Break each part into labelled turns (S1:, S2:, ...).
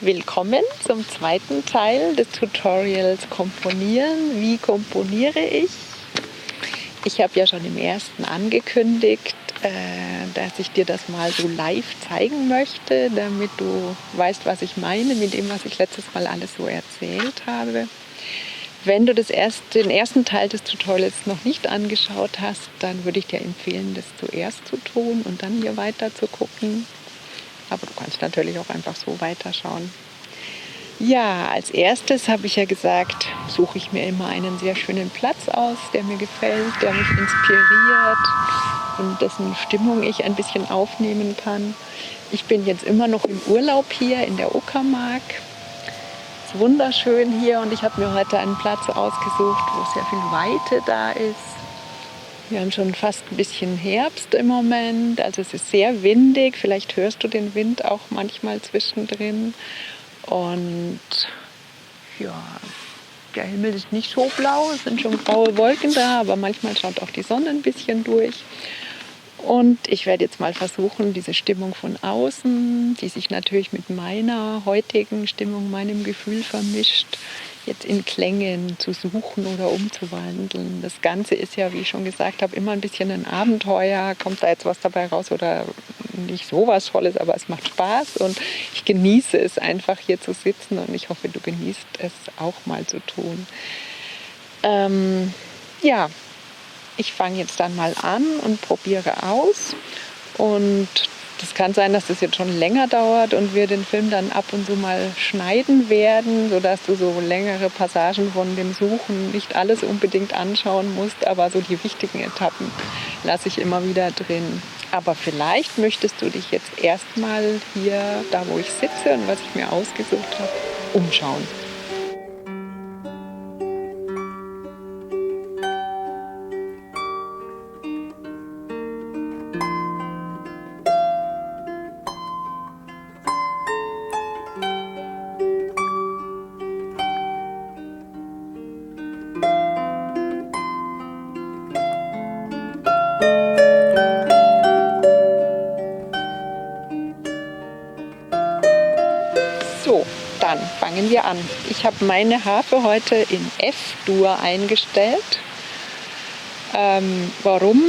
S1: Willkommen zum zweiten Teil des Tutorials Komponieren. Wie komponiere ich? Ich habe ja schon im ersten angekündigt, dass ich dir das mal so live zeigen möchte, damit du weißt, was ich meine mit dem, was ich letztes Mal alles so erzählt habe. Wenn du den ersten Teil des Tutorials noch nicht angeschaut hast, dann würde ich dir empfehlen, das zuerst zu tun und dann hier weiter zu gucken. Aber du kannst natürlich auch einfach so weiterschauen. Ja, als erstes habe ich ja gesagt, suche ich mir immer einen sehr schönen Platz aus, der mir gefällt, der mich inspiriert und dessen Stimmung ich ein bisschen aufnehmen kann. Ich bin jetzt immer noch im Urlaub hier in der Uckermark. Es ist wunderschön hier und ich habe mir heute einen Platz ausgesucht, wo sehr viel Weite da ist. Wir haben schon fast ein bisschen Herbst im Moment, also es ist sehr windig. Vielleicht hörst du den Wind auch manchmal zwischendrin. Und ja, der Himmel ist nicht so blau, es sind schon graue Wolken da, aber manchmal schaut auch die Sonne ein bisschen durch. Und ich werde jetzt mal versuchen, diese Stimmung von außen, die sich natürlich mit meiner heutigen Stimmung, meinem Gefühl vermischt, jetzt in Klängen zu suchen oder umzuwandeln. Das Ganze ist ja, wie ich schon gesagt habe, immer ein bisschen ein Abenteuer. Kommt da jetzt was dabei raus oder nicht so was Tolles, aber es macht Spaß und ich genieße es einfach hier zu sitzen und ich hoffe, du genießt es auch mal zu tun. Ja, ich fange jetzt dann mal an und probiere aus und das kann sein, dass das jetzt schon länger dauert und wir den Film dann ab und zu mal schneiden werden, sodass du so längere Passagen von dem Suchen nicht alles unbedingt anschauen musst, aber so die wichtigen Etappen lasse ich immer wieder drin. Aber vielleicht möchtest du dich jetzt erstmal hier, da wo ich sitze und was ich mir ausgesucht habe, umschauen. So, dann fangen wir an. Ich habe meine Harfe heute in F-Dur eingestellt. Warum?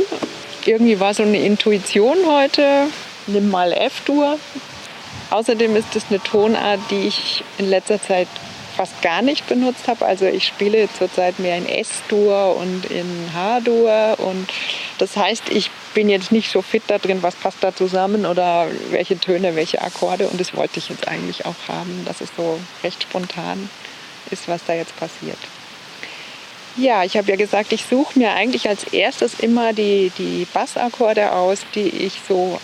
S1: Irgendwie war so eine Intuition heute, nimm mal F-Dur. Außerdem ist es eine Tonart, die ich in letzter Zeit fast gar nicht benutzt habe. Also ich spiele zurzeit mehr in S-Dur und in H-Dur und das heißt, ich bin jetzt nicht so fit da drin, was passt da zusammen oder welche Töne, welche Akkorde und das wollte ich jetzt eigentlich auch haben, dass es so recht spontan ist, was da jetzt passiert. Ja, ich habe ja gesagt, ich suche mir eigentlich als erstes immer die Bassakkorde aus, die ich so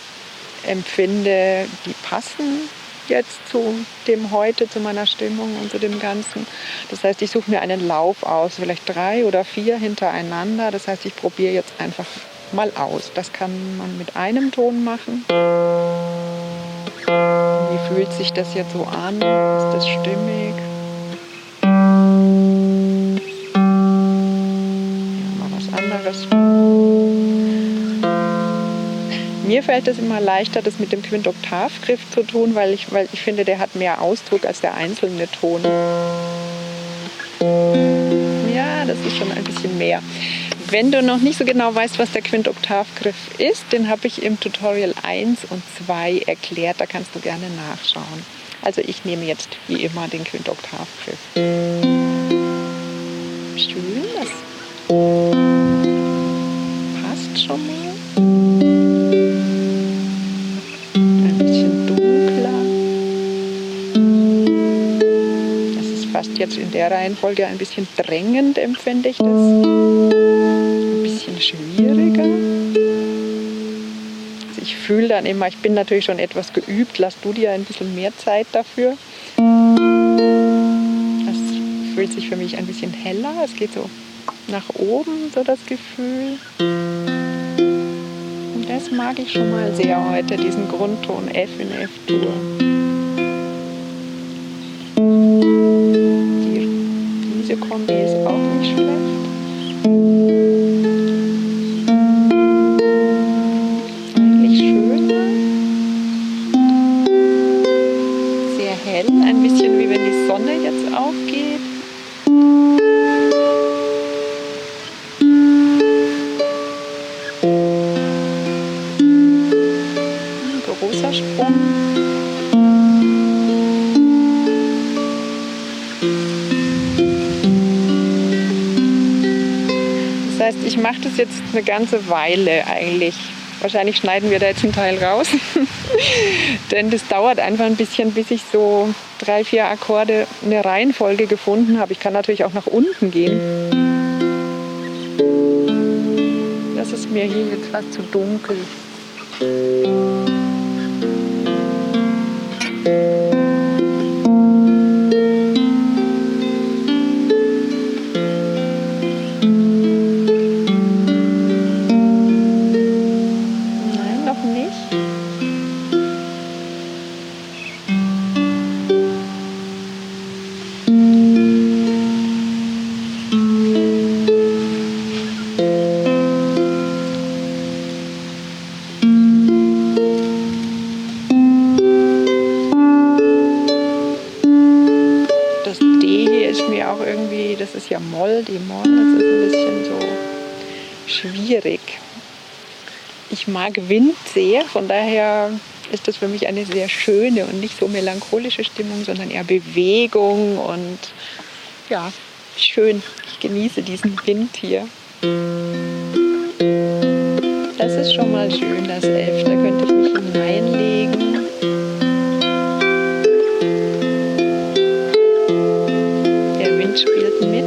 S1: empfinde, die passen jetzt zu dem heute, zu meiner Stimmung und zu dem Ganzen. Das heißt, ich suche mir einen Lauf aus, vielleicht 3 oder 4 hintereinander. Das heißt, ich probiere jetzt einfach mal aus. Das kann man mit einem Ton machen. Wie fühlt sich das jetzt so an? Ist das stimmig? Ja, mal was anderes. Mir fällt es immer leichter, das mit dem Quintoktavgriff zu tun, weil ich finde, der hat mehr Ausdruck als der einzelne Ton. Ja, das ist schon ein bisschen mehr. Wenn du noch nicht so genau weißt, was der Quintoktavgriff ist, den habe ich im Tutorial 1 und 2 erklärt. Da kannst du gerne nachschauen. Also ich nehme jetzt wie immer den Quintoktavgriff. Schön, das passt schon mal. Jetzt in der Reihenfolge ein bisschen drängend empfinde ich das. Ein bisschen schwieriger. Also ich fühle dann immer, ich bin natürlich schon etwas geübt, lass du dir ein bisschen mehr Zeit dafür. Das fühlt sich für mich ein bisschen heller, es geht so nach oben, so das Gefühl. Und das mag ich schon mal sehr heute, diesen Grundton F in F-Dur. Diese Kombi ist auch nicht schlecht. Eigentlich schön. Sehr hell, ein ich mache das jetzt eine ganze Weile eigentlich. Wahrscheinlich schneiden wir da jetzt einen Teil raus. Denn das dauert einfach ein bisschen, bis ich so 3, 4 Akkorde eine Reihenfolge gefunden habe. Ich kann natürlich auch nach unten gehen. Das ist mir hier jetzt was zu dunkel. Das ist ja Moll, D-Moll, das ist ein bisschen so schwierig. Ich mag Wind sehr, von daher ist das für mich eine sehr schöne und nicht so melancholische Stimmung, sondern eher Bewegung und ja, schön. Ich genieße diesen Wind hier. Das ist schon mal schön, das F, da könnte ich mich hineinlegen. Spielt mit.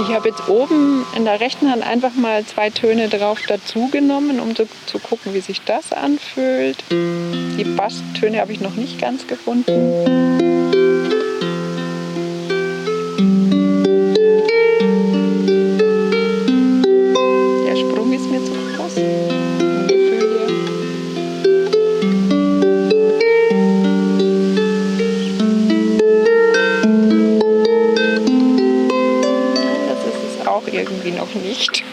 S1: Ich habe jetzt oben in der rechten Hand einfach mal 2 Töne drauf dazu genommen, um zu gucken, wie sich das anfühlt. Die Basstöne habe ich noch nicht ganz gefunden. Irgendwie noch nicht.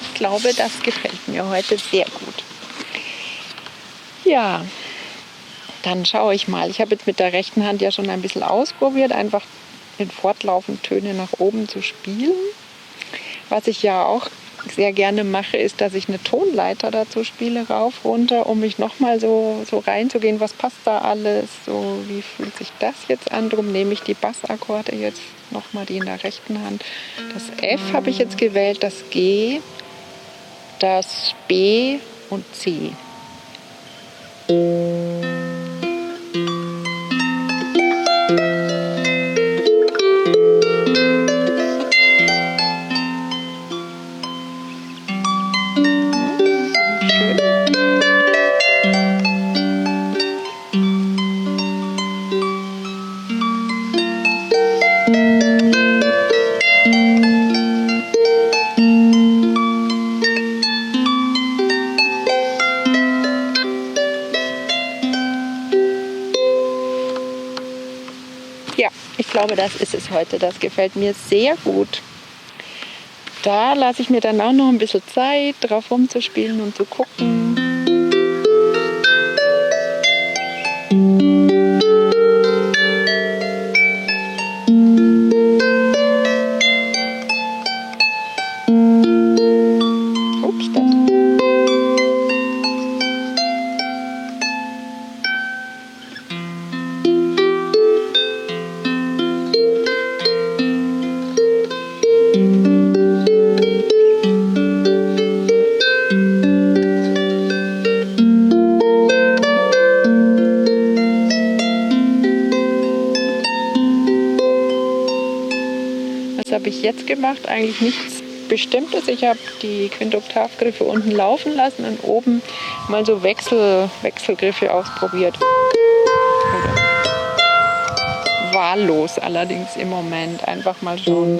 S1: Ich glaube, das gefällt mir heute sehr gut. Ja, dann schaue ich mal. Ich habe jetzt mit der rechten Hand ja schon ein bisschen ausprobiert, einfach in fortlaufend Töne nach oben zu spielen. Was ich ja auch sehr gerne mache, ist, dass ich eine Tonleiter dazu spiele, rauf, runter, um mich nochmal so reinzugehen, was passt da alles, so wie fühlt sich das jetzt an. Darum nehme ich die Bassakkorde jetzt nochmal, die in der rechten Hand. Das F habe ich jetzt gewählt, das G, das B und C. Ja, ich glaube, das ist es heute. Das gefällt mir sehr gut. Da lasse ich mir dann auch noch ein bisschen Zeit, drauf rumzuspielen und zu gucken. Ups, das. Was habe ich jetzt gemacht? Eigentlich nichts Bestimmtes. Ich habe die Quintoktavgriffe unten laufen lassen und oben mal so Wechselgriffe ausprobiert. Oder wahllos allerdings im Moment. Einfach mal schauen.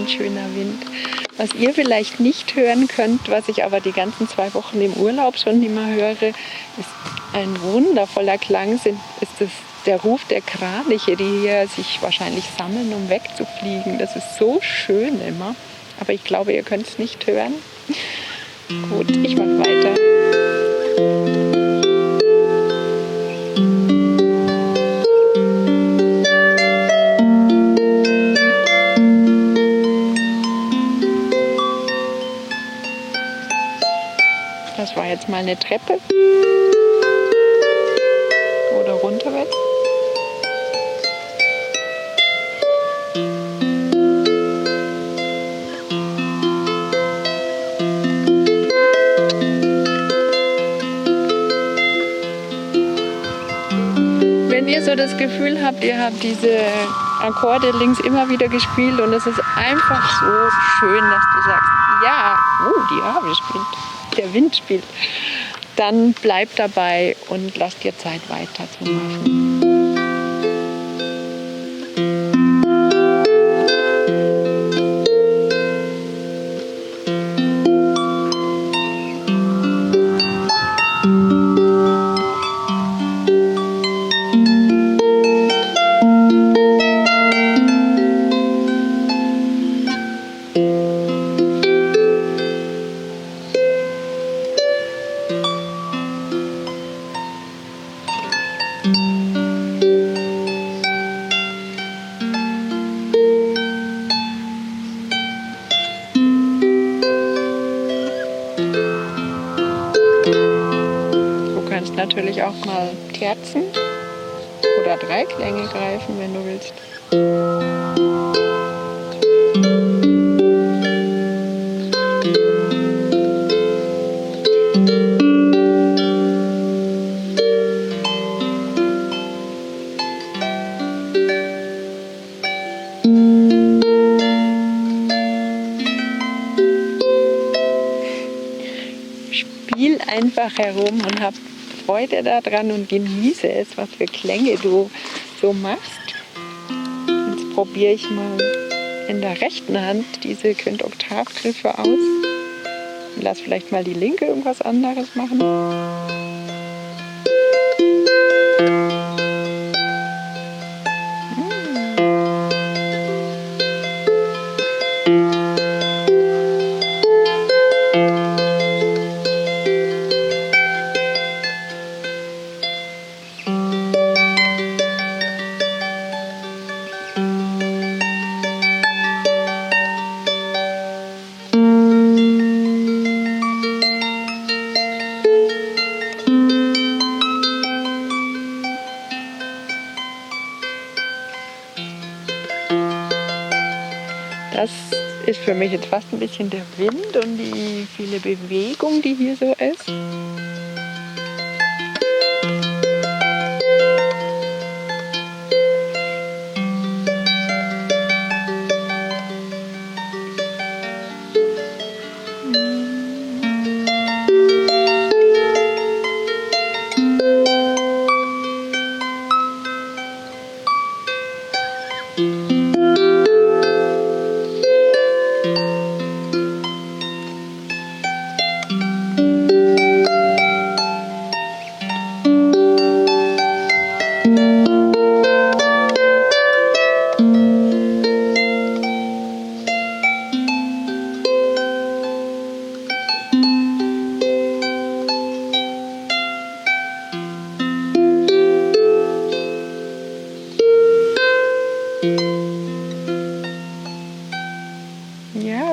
S1: Schöner Wind. Was ihr vielleicht nicht hören könnt, was ich aber die ganzen 2 Wochen im Urlaub schon immer höre, ist ein wundervoller Klang, ist der Ruf der Kraniche, die hier sich wahrscheinlich sammeln, um wegzufliegen. Das ist so schön immer. Aber ich glaube, ihr könnt es nicht hören. Gut, ich mache weiter. Das war jetzt mal eine Treppe. Oder runterwärts. Wenn ihr so das Gefühl habt, ihr habt diese Akkorde links immer wieder gespielt und es ist einfach so schön, dass du sagst, ja, die Harfe spielt. Der Wind spielt, dann bleibt dabei und lasst dir Zeit weiterzumachen. Natürlich auch mal Terzen oder Dreiklänge greifen, wenn du willst. Spiel einfach herum und hab Freude daran und genieße es, was für Klänge du so machst. Jetzt probiere ich mal in der rechten Hand diese Quintoktavgriffe aus. Lass vielleicht mal die linke irgendwas anderes machen. Das ist für mich jetzt fast ein bisschen der Wind und die viele Bewegung, die hier so ist.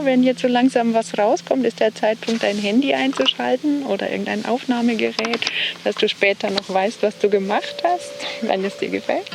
S1: Wenn jetzt so langsam was rauskommt, ist der Zeitpunkt, dein Handy einzuschalten oder irgendein Aufnahmegerät, dass du später noch weißt, was du gemacht hast, wenn es dir gefällt.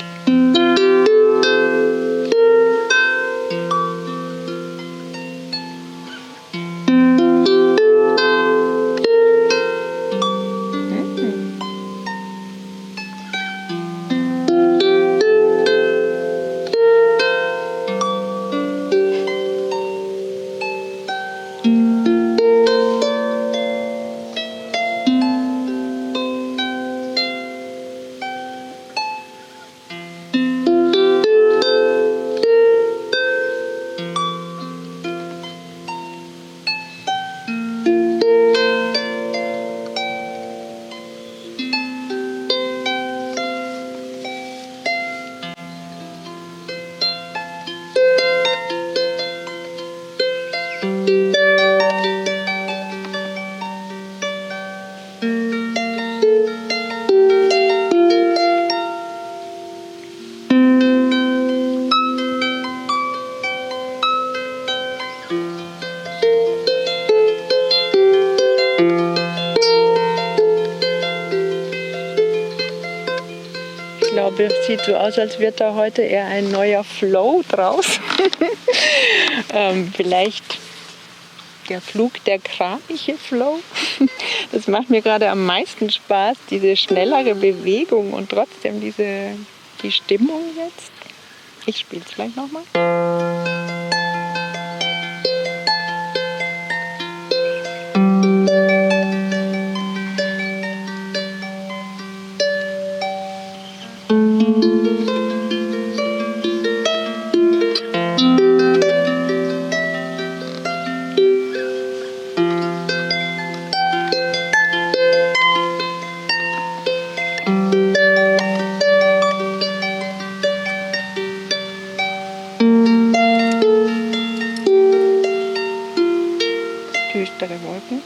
S1: sieht so aus, als wird da heute eher ein neuer Flow draus. Vielleicht der Flug, der Kraniche Flow. Das macht mir gerade am meisten Spaß, diese schnellere Bewegung und trotzdem die Stimmung jetzt. Ich spiele es gleich nochmal. Düstere Wolken.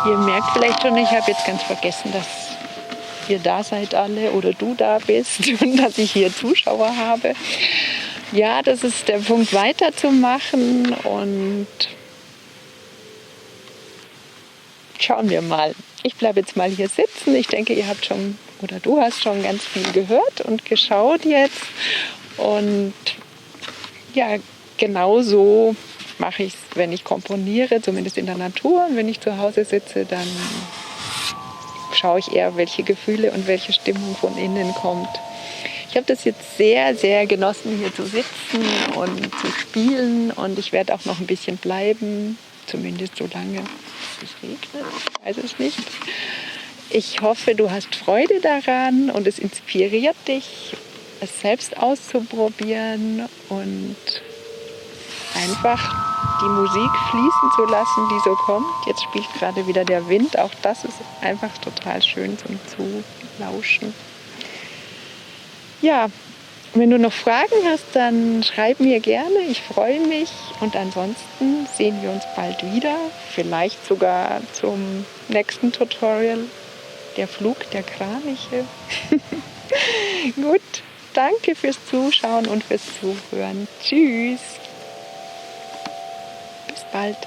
S1: Ihr merkt vielleicht schon, ich habe jetzt ganz vergessen, dass ihr da seid alle oder du da bist und dass ich hier Zuschauer habe. Ja, das ist der Punkt, weiterzumachen und schauen wir mal. Ich bleibe jetzt mal hier sitzen. Ich denke, ihr habt schon oder du hast schon ganz viel gehört und geschaut jetzt. Und ja, genau so mache ich es, wenn ich komponiere, zumindest in der Natur. Und wenn ich zu Hause sitze, dann schaue ich eher, welche Gefühle und welche Stimmung von innen kommt. Ich habe das jetzt sehr, sehr genossen, hier zu sitzen und zu spielen. Und ich werde auch noch ein bisschen bleiben, zumindest so lange es regnet. Ich weiß es nicht. Ich hoffe, du hast Freude daran und es inspiriert dich, es selbst auszuprobieren und einfach die Musik fließen zu lassen, die so kommt. Jetzt spielt gerade wieder der Wind. Auch das ist einfach total schön zum Zulauschen. Ja, wenn du noch Fragen hast, dann schreib mir gerne. Ich freue mich. Und ansonsten sehen wir uns bald wieder. Vielleicht sogar zum nächsten Tutorial. Der Flug der Kraniche. Gut, danke fürs Zuschauen und fürs Zuhören. Tschüss. Bis bald.